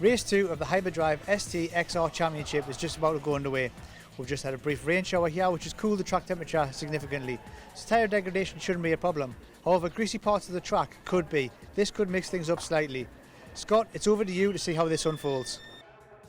Race 2 of the Hyperdrive ST XR Championship is just about to go underway. We've just had a brief rain shower here which has cooled the track temperature significantly, so tyre degradation shouldn't be a problem. However, greasy parts of the track could be. This could mix things up slightly. Scott, it's over to you to see how this unfolds.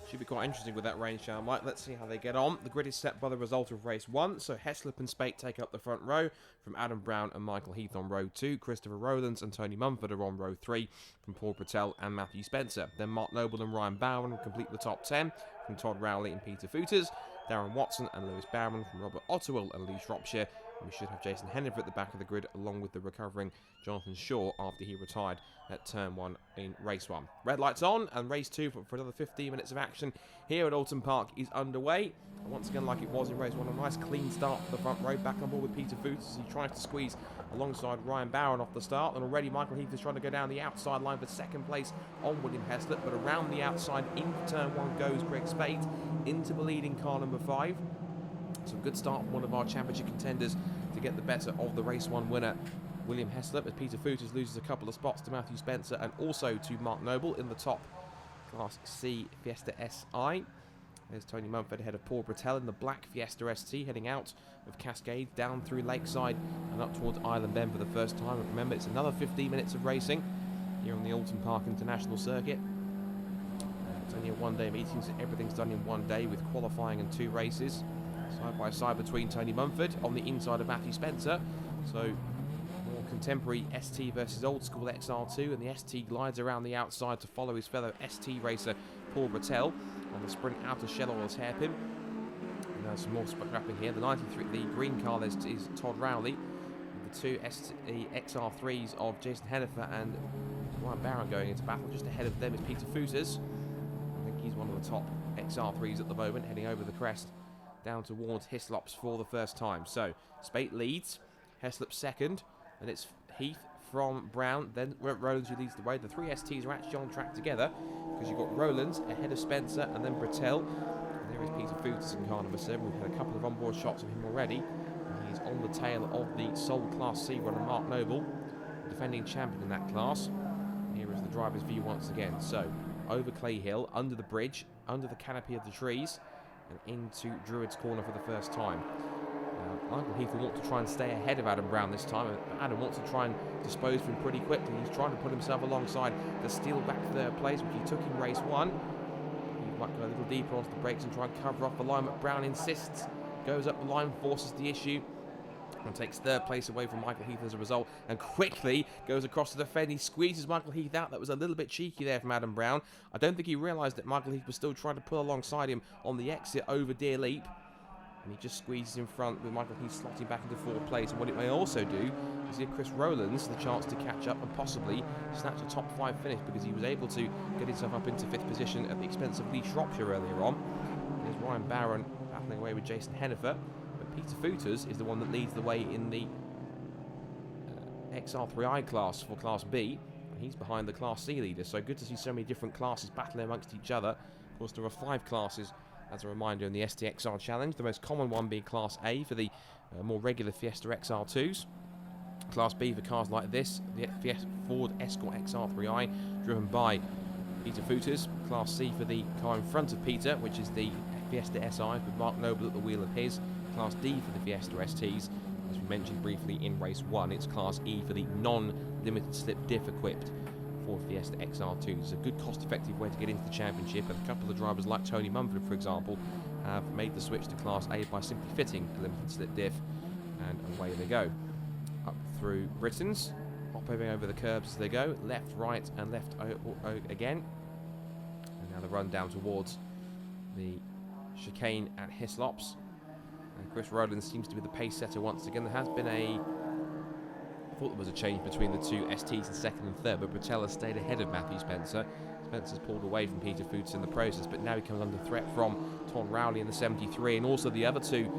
Should be quite interesting with that rain shower, Mike. Let's see how they get on. The grid is set by the result of race 1, so Heslop and Spate take up the front row from Adam Brown and Michael Heath on row 2. Christopher Rowlands and Tony Mumford are on row 3 from Paul Patel and Matthew Spencer. Then Mark Noble and Ryan Bowen complete the top 10 from Todd Rowley and Peter Footers. Darren Watson and Lewis Barron from Robert Otterwell and Lee Shropshire. And we should have Jason Hennifer at the back of the grid along with the recovering Jonathan Shaw after he retired at turn 1 in race 1. Red lights on, and race 2 for another 15 minutes of action here at Oulton Park is underway. And once again, like it was in race 1, a nice clean start for the front row. Back on board with Peter Footers as he tries to squeeze alongside Ryan Barron off the start. And already Michael Heath is trying to go down the outside line for second place on William Heslop. But around the outside into turn 1 goes Greg Spate into the leading car number 5. So a good start from one of our championship contenders to get the better of the race 1 winner, William Heslop, as Peter Footers loses a couple of spots to Matthew Spencer and also to Mark Noble in the top Class C Fiesta SI. There's Tony Mumford ahead of Paul Bratell in the black Fiesta ST, heading out of Cascade, down through Lakeside and up towards Island Bend for the first time. And remember, it's another 15 minutes of racing here on the Oulton Park International Circuit. It's only a one-day meeting, so everything's done in one day with qualifying and 2 races. Side by side between Tony Mumford on the inside of Matthew Spencer. So more contemporary ST versus old school XR2, and the ST glides around the outside to follow his fellow ST racer Paul Bratell on the sprint outer shell oil's hairpin. And there's some more scrapping here. The green car is Todd Rowley. The 2 ST XR3s of Jason Hennifer and Ryan Barron going into battle. Just ahead of them is Peter Footers. I think he's one of the top XR3s at the moment, heading over the crest down towards Hislop's for the first time. So Spate leads, Heslop second, and it's Heath from Brown, then Rowlands who leads the way. The 3 STs are actually on track together because you've got Rowlands ahead of Spencer and then Bratell. And there is Peter Footers in car number 7. We've had a couple of onboard shots of him already. And he's on the tail of the sole Class C runner Mark Noble, defending champion in that class. Here is the driver's view once again. So over Clay Hill, under the bridge, under the canopy of the trees, and into Druids Corner for the first time. Michael Heath will want to try and stay ahead of Adam Brown this time, but Adam wants to try and dispose of him pretty quickly. He's trying to put himself alongside the steel back third place, which he took in race 1. He might go a little deeper onto the brakes and try and cover off the line, but Brown insists, goes up the line, forces the issue, and takes third place away from Michael Heath as a result, and quickly goes across to defend. He squeezes Michael Heath out. That was a little bit cheeky there from Adam Brown. I don't think he realised that Michael Heath was still trying to pull alongside him on the exit over Deer Leap, and he just squeezes in front with Michael Heath slotting back into 4th place. And what it may also do is give Chris Rowlands the chance to catch up and possibly snatch a top 5 finish, because he was able to get himself up into 5th position at the expense of Lee Shropshire earlier on. There's Ryan Barron battling away with Jason Hennifer. Peter Footers is the one that leads the way in the XR3i class for Class B, and he's behind the Class C leader. So good to see so many different classes battling amongst each other. Of course, there are 5 classes, as a reminder, in the STXR Challenge, the most common one being Class A for the more regular Fiesta XR2s. Class B for cars like this, the Ford Escort XR3i, driven by Peter Footers. Class C for the car in front of Peter, which is the Fiesta SI, with Mark Noble at the wheel of his. Class D for the Fiesta STs, as we mentioned briefly in race 1. It's Class E for the non-limited slip diff equipped Ford Fiesta XR2. It's a good cost-effective way to get into the championship, and a couple of drivers like Tony Mumford, for example, have made the switch to Class A by simply fitting a limited slip diff, and away they go. Up through Britons, hopping over the curbs as they go, left, right, and left again. And now the run down towards the chicane at Hislop's. And Chris Rowlands seems to be the pace setter once again. There has been I thought there was a change between the 2 STs in 2nd and 3rd, but Bratell has stayed ahead of Matthew Spencer. Spencer's pulled away from Peter Footers in the process, but now he comes under threat from Todd Rowley in the 73, and also the other 2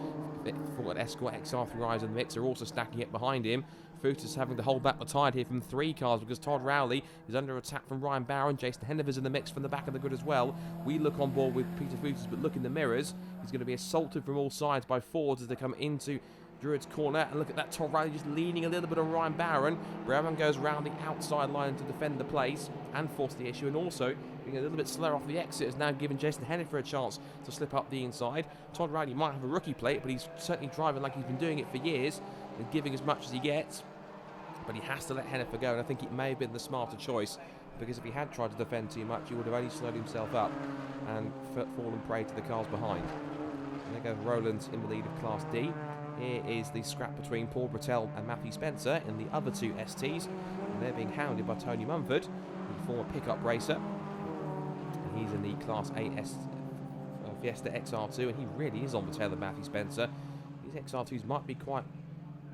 Ford Escort XR3Is in the mix are also stacking it behind him. Footers having to hold back the tide here from 3 cars because Todd Rowley is under attack from Ryan Barron. Jason Hennifer's in the mix from the back of the grid as well. We look on board with Peter Footers, but look in the mirrors. He's going to be assaulted from all sides by Fords as they come into Druid's corner, and look at that. Tom Riley just leaning a little bit on Ryan Barron. Brown goes round the outside line to defend the place and force the issue, and also being a little bit slower off the exit has now given Jason Hennifer a chance to slip up the inside. Todd Riley might have a rookie plate, but he's certainly driving like he's been doing it for years and giving as much as he gets. But he has to let Hennifer go, and I think it may have been the smarter choice, because if he had tried to defend too much, he would have only slowed himself up and fallen prey to the cars behind. And there goes Rowlands in the lead of Class D. Here is the scrap between Paul Brattel and Matthew Spencer in the other two STs. And they're being hounded by Tony Mumford, the former pickup racer. And he's in the Class A Fiesta XR2, and he really is on the tail of Matthew Spencer. These XR2s might be quite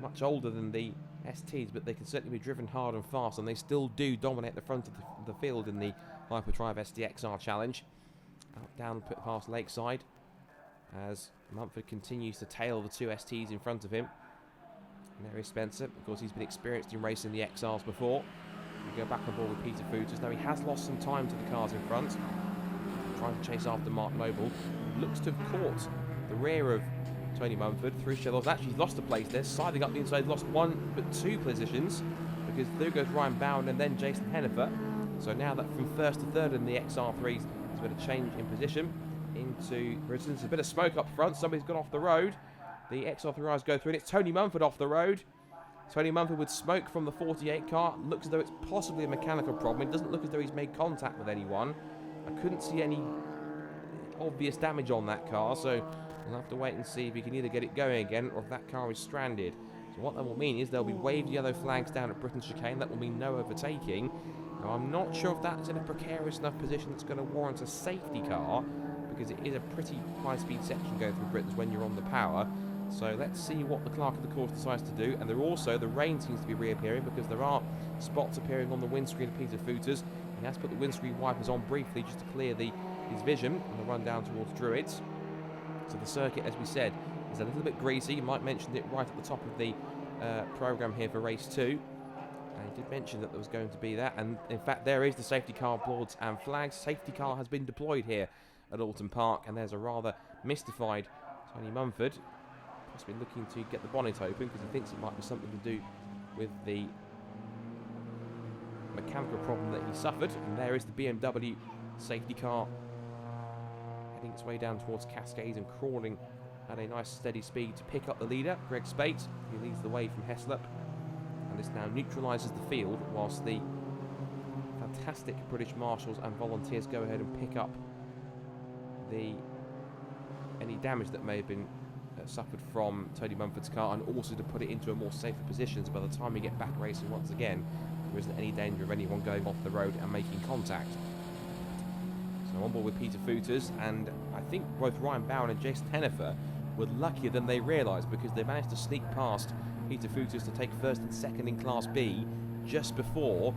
much older than the STs, but they can certainly be driven hard and fast, and they still do dominate the front of the field in the Hyperdrive SDXR Challenge. Out down past Lakeside, as Mumford continues to tail the two STs in front of him. And there is Spencer. Of course, he's been experienced in racing the XRs before. We go back on board with Peter Footers. Now he has lost some time to the cars in front, trying to chase after Mark Noble. Looks to have caught the rear of Tony Mumford through Shellos. Actually, he's lost a place there, siding up the inside. Lost one but two positions, because through goes Ryan Bowen and then Jason Hennifer. So now that from first to third in the XR3s, there's been a change in position into, for instance, a bit of smoke up front. Somebody's gone off the road. The XR3s go through, and it's Tony Mumford off the road. Tony Mumford with smoke from the 48 car. Looks as though it's possibly a mechanical problem. It doesn't look as though he's made contact with anyone. I couldn't see any obvious damage on that car, so we'll have to wait and see if he can either get it going again or if that car is stranded. So what that will mean is there'll be waved yellow flags down at Britain's chicane. That will mean no overtaking. Now, I'm not sure if that's in a precarious enough position that's going to warrant a safety car, because it is a pretty high-speed section going through Britain's when you're on the power. So let's see what the clerk of the course decides to do. And there also, the rain seems to be reappearing, because there are spots appearing on the windscreen of Peter Footers. He has put the windscreen wipers on briefly just to clear his vision on the run down towards Druids. So the circuit, as we said, is a little bit greasy. You might mention it right at the top of the programme here for race 2. I did mention that there was going to be that, and in fact there is the safety car boards and flags. Safety car has been deployed here at Oulton Park, and there's a rather mystified Tony Mumford, possibly looking to get the bonnet open because he thinks it might be something to do with the mechanical problem that he suffered. And there is the BMW safety car heading its way down towards Cascades and crawling at a nice steady speed to pick up the leader, Greg Spate, who leads the way from Heslop. And this now neutralises the field whilst the fantastic British Marshals and volunteers go ahead and pick up any damage that may have been suffered from Tony Mumford's car, and also to put it into a more safer position, so by the time we get back racing once again, there isn't any danger of anyone going off the road and making contact. So on board with Peter Footers, and I think both Ryan Bowen and Jason Hennifer were luckier than they realised, because they managed to sneak past Peter Footers to take first and second in Class B just before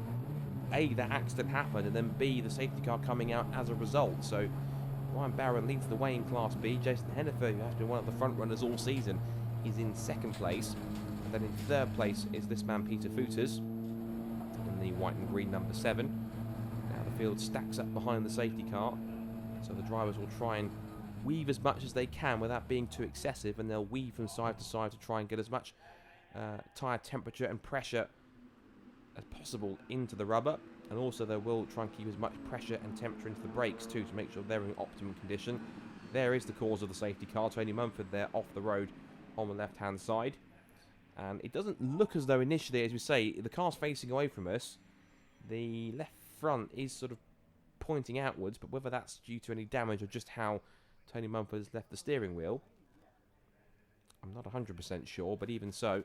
A, that accident happened, and then B, the safety car coming out as a result. So Ryan Barron leads the way in Class B. Jason Hennifer, who has been one of the front runners all season, is in second place. And then in third place is this man Peter Footers in the white and green number 7. Now the field stacks up behind the safety car, so the drivers will try and weave as much as they can without being too excessive, and they'll weave from side to side to try and get as much tyre temperature and pressure as possible into the rubber. And also they will try and keep as much pressure and temperature into the brakes too, to make sure they're in optimum condition. There is the cause of the safety car, Tony Mumford there off the road on the left hand side. And it doesn't look as though initially, as we say, the car's facing away from us. The left front is sort of pointing outwards, but whether that's due to any damage or just how Tony Mumford has left the steering wheel, I'm not 100% sure. But even so,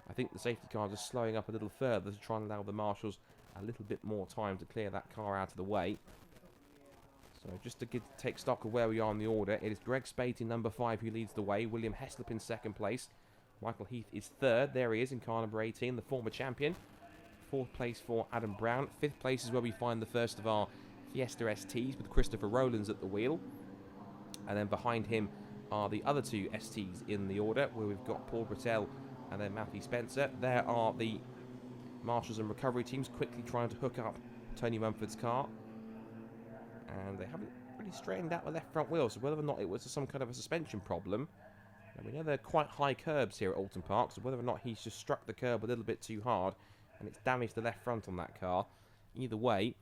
I think the safety car is just slowing up a little further to try and allow the marshals a little bit more time to clear that car out of the way. So just to take stock of where we are in the order, it is Greg Spate in number 5 who leads the way, William Heslop in second place, Michael Heath is third, there he is in car number 18, the former champion. Fourth place for Adam Brown. Fifth place is where we find the first of our Fiesta STs with Christopher Rowlands at the wheel. And then behind him are the other two STs in the order, where we've got Paul Brattel and then Matthew Spencer. There are the marshals and recovery teams quickly trying to hook up Tony Mumford's car, and they haven't really straightened out the left front wheel, so whether or not it was some kind of a suspension problem, And we know they're quite high curbs here at Oulton Park, so whether or not he's just struck the curb a little bit too hard and it's damaged the left front on that car, either way,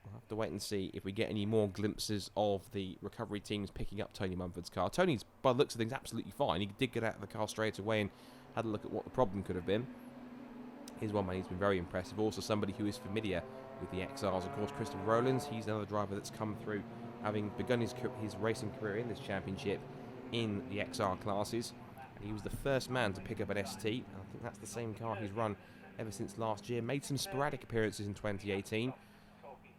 we'll have to wait and see if we get any more glimpses of the recovery teams picking up Tony Mumford's car. Tony's, by the looks of things, absolutely fine. He did get out of the car straight away and had a look at what the problem could have been. Here's one man who's been very impressive. Also somebody who is familiar with the XRs, of course, Christopher Rowlands. He's another driver that's come through, having begun his racing career in this championship in the XR classes. And he was the first man to pick up an ST. And I think that's the same car he's run ever since last year. Made some sporadic appearances in 2018.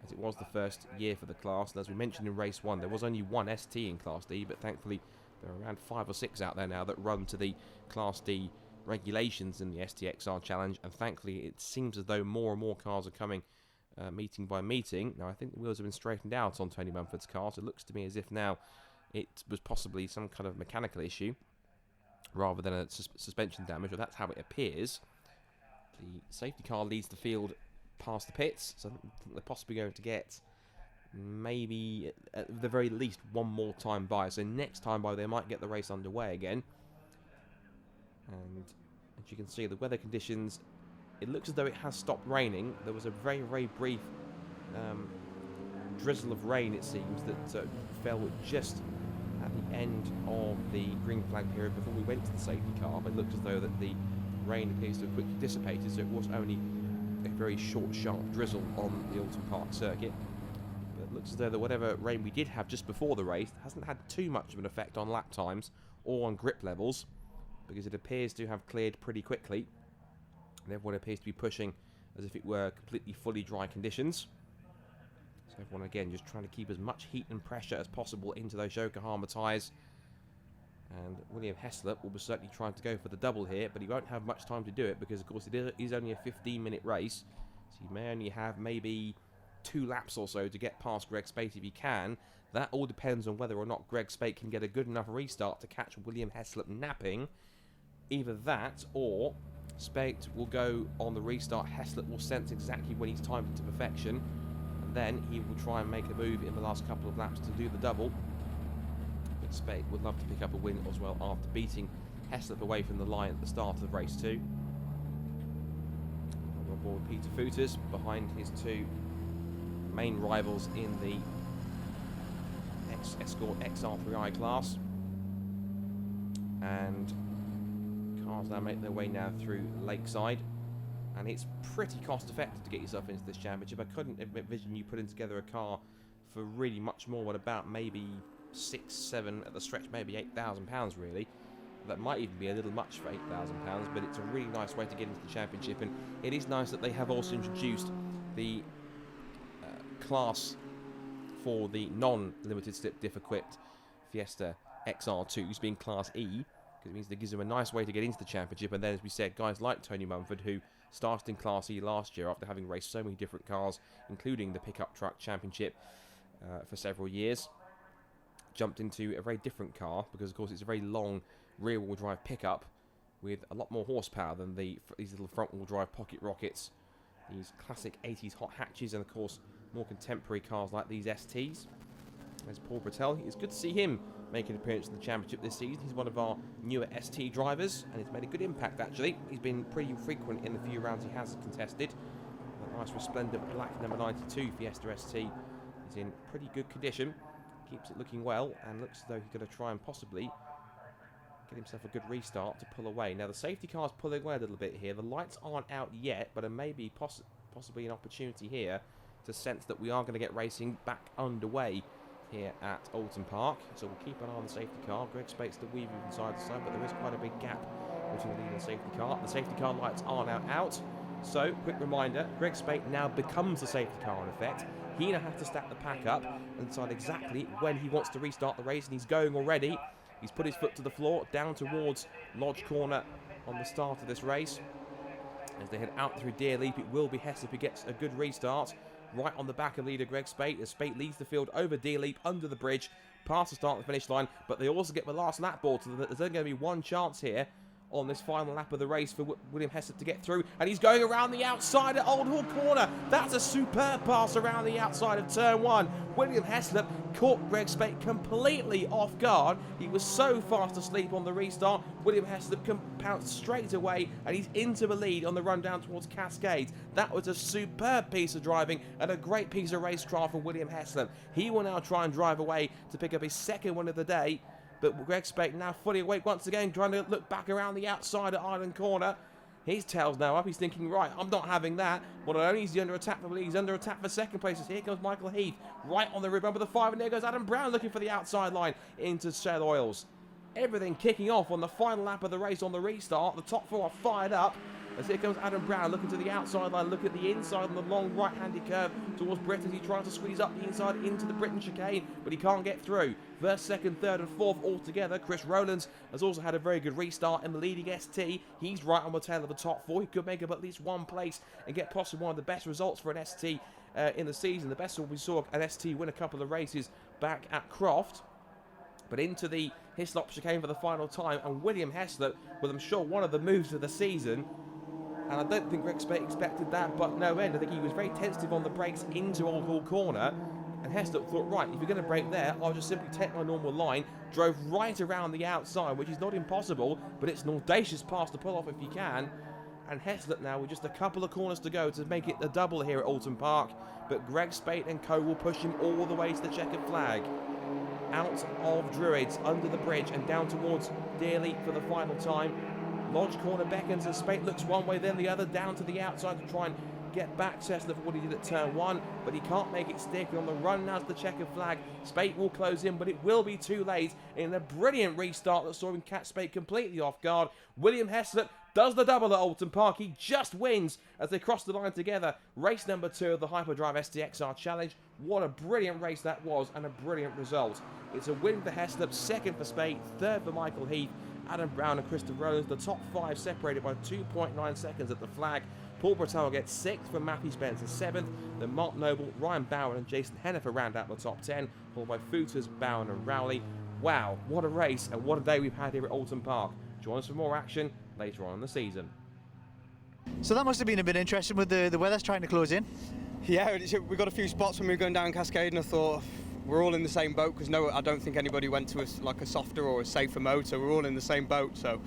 As it was the first year for the class, and as we mentioned in race 1, there was only one ST in Class D, but thankfully there are around 5 or 6 out there now that run to the Class D regulations in the STXR Challenge, and thankfully it seems as though more and more cars are coming meeting by meeting. Now I think the wheels have been straightened out on Tony Mumford's car, so it looks to me as if now it was possibly some kind of mechanical issue rather than a suspension damage, or that's how it appears. The safety car leads the field past the pits, so I think they're possibly going to get maybe at the very least one more time by. So next time by they might get the race underway again. And as you can see, the weather conditions, it looks as though it has stopped raining. There was a very, very brief drizzle of rain, it seems, that fell just at the end of the green flag period before we went to the safety car. But it looks as though that the rain appears to have quickly dissipated, so it was only a very short, sharp drizzle on the Oulton Park circuit. But it looks as though that whatever rain we did have just before the race hasn't had too much of an effect on lap times or on grip levels, because it appears to have cleared pretty quickly. And everyone appears to be pushing as if it were completely fully dry conditions. So everyone again just trying to keep as much heat and pressure as possible into those Yokohama tyres. And William Heslop will be certainly trying to go for the double here, but he won't have much time to do it because, of course, it is only a 15-minute race. So he may only have maybe 2 laps or so to get past Greg Spate if he can. That all depends on whether or not Greg Spate can get a good enough restart to catch William Heslop napping. Either that, or Spate will go on the restart. Heslop will sense exactly when he's timed to perfection, and then he will try and make a move in the last couple of laps to do the double. Spate would love to pick up a win as well after beating Heslop away from the line at the start of race 2. On board Peter Fouters behind his 2 main rivals in the Escort XR3i class. And cars now make their way now through Lakeside. And it's pretty cost effective to get yourself into this championship. I couldn't envision you putting together a car for really much more than about maybe 6, 7 at the stretch, maybe £8,000 really. That might even be a little much for £8,000, but it's a really nice way to get into the championship. And it is nice that they have also introduced the class for the non-limited slip diff equipped Fiesta XR2s being Class E, because it means it gives them a nice way to get into the championship. And then, as we said, guys like Tony Mumford, who started in Class E last year after having raced so many different cars, including the pickup truck championship for several years, jumped into a very different car because, of course, it's a very long rear-wheel drive pickup with a lot more horsepower than these little front-wheel drive pocket rockets, these classic 80s hot hatches, and, of course, more contemporary cars like these STs. There's Paul Brattel. It's good to see him make an appearance in the championship this season. He's one of our newer ST drivers, and he's made a good impact, actually. He's been pretty frequent in the few rounds he has contested. A nice resplendent black number 92 Fiesta ST is in pretty good condition. Keeps it looking well, and looks as though he's going to try and possibly get himself a good restart to pull away. Now the safety car's pulling away a little bit here. The lights aren't out yet, but there may be possibly an opportunity here to sense that we are going to get racing back underway here at Oulton Park. So we'll keep an eye on the safety car. Greg Spate's still weaving from side to side, but there is quite a big gap between the lead and the safety car. The safety car lights are now out. So, quick reminder, Greg Spate now becomes the safety car in effect. He now has to stack the pack up and decide exactly when he wants to restart the race, and he's going already. He's put his foot to the floor, down towards Lodge Corner on the start of this race. As they head out through Deer Leap, it will be Heslop who gets a good restart. Right on the back of leader Greg Spate, as Spate leads the field over Deer Leap, under the bridge, past the start and finish line, but they also get the last lap ball, so there's only going to be one chance here on this final lap of the race for William Heslop to get through, and he's going around the outside at Old Hall Corner. That's a superb pass around the outside of turn 1. William Heslop caught Greg Spate completely off guard. He was so fast asleep on the restart. William Heslop can pounce straight away, and he's into the lead on the run down towards Cascades. That was a superb piece of driving and a great piece of racecraft from William Heslop. He will now try and drive away to pick up his second win of the day. But Greg Spate now fully awake once again, trying to look back around the outside at Island Corner. His tail's now up. He's thinking, right, I'm not having that. Well, not only is he under attack for the lead, he's under attack for second place. Here comes Michael Heath, right on the rib of the 5, and there goes Adam Brown looking for the outside line into Shell Oils. Everything kicking off on the final lap of the race on the restart. The top 4 are fired up. As here comes Adam Brown looking to the outside line, look at the inside on the long right-handed curve towards Britain. He tries to squeeze up the inside into the Britain chicane, but he can't get through. First, second, third and fourth all together. Chris Rowlands has also had a very good restart in the leading ST. He's right on the tail of the top 4. He could make up at least one place and get possibly one of the best results for an ST in the season. The best one we saw an ST win a couple of races back at Croft. But into the Hislop chicane for the final time, and William Heslop with, I'm sure, one of the moves of the season. And I don't think Greg Spate expected that, but no end. I think he was very tentative on the brakes into Old Hall Corner. And Heslop thought, right, if you're going to brake there, I'll just simply take my normal line. Drove right around the outside, which is not impossible, but it's an audacious pass to pull off if you can. And Heslop now with just a couple of corners to go to make it a double here at Oulton Park. But Greg Spate and co will push him all the way to the checkered flag. Out of Druids, under the bridge, and down towards Dearly for the final time. Lodge Corner beckons and Spate looks one way then the other, down to the outside to try and get back Cessna for what he did at turn 1, but he can't make it stick. On the run now to the checkered flag, Spate will close in, but it will be too late. In a brilliant restart that saw him catch Spate completely off guard, William Heslop does the double at Oulton Park. He just wins as they cross the line together. Race number 2 of the Hyperdrive STXR Challenge. What a brilliant race that was, and a brilliant result. It's a win for Heslop, second for Spate, third for Michael Heath, Adam Brown and Christopher Rowlands. The top 5 separated by 2.9 seconds at the flag. Paul Bertel gets 6th from Matthew Spencer 7th. Then Mark Noble, Ryan Bowen and Jason Hennifer round out the top 10, followed by Footers, Bowen and Rowley. Wow, what a race and what a day we've had here at Oulton Park. Join us for more action later on in the season. So that must have been a bit interesting with the weather's trying to close in. Yeah, we got a few spots when we were going down Cascade, and I thought we're all in the same boat, because no, I don't think anybody went to a softer or a safer mode, so we're all in the same boat. So,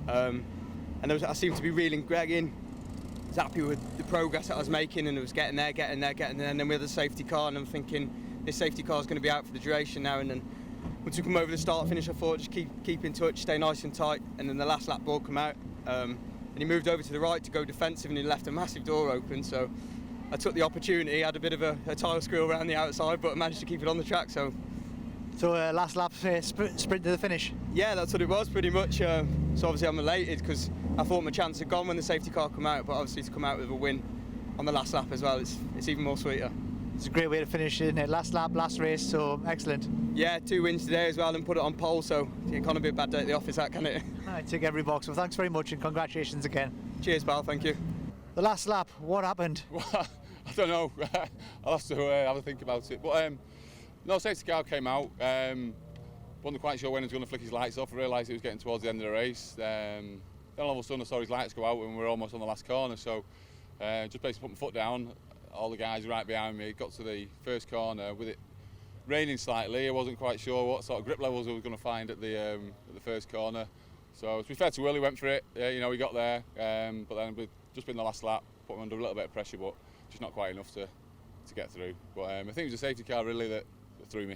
I seemed to be reeling Greg in. I was happy with the progress that I was making, and it was getting there, and then we had the safety car, and I'm thinking this safety car is going to be out for the duration now. And then once we come over the start finish, I thought just keep in touch, stay nice and tight. And then the last lap ball come out, and he moved over to the right to go defensive, and he left a massive door open. So I took the opportunity, had a bit of a tyre squeal around the outside, but I managed to keep it on the track. So last lap sprint to the finish. Yeah, that's what it was pretty much. So obviously I'm elated because I thought my chance had gone when the safety car come out, but obviously to come out with a win on the last lap as well, it's even more sweeter. It's a great way to finish, isn't it? Last lap, last race, so excellent. Yeah, 2 wins today as well, and put it on pole, so it can't be a bad day at the office, that, can it? I tick every box. Well, thanks very much and congratulations again. Cheers, pal, thank you. The last lap, what happened? Well, I don't know. I'll have to have a think about it. But no, safety car came out. Wasn't quite sure when he was going to flick his lights off. I realised it was getting towards the end of the race. Then all of a sudden I saw his lights go out and we were almost on the last corner. So just basically put my foot down. All the guys right behind me got to the first corner with it raining slightly. I wasn't quite sure what sort of grip levels I was going to find at the first corner. So to be fair to Will, he went for it. We got there, but then with just been the last lap, put him under a little bit of pressure, but just not quite enough to get through. But I think it was the safety car really that threw me.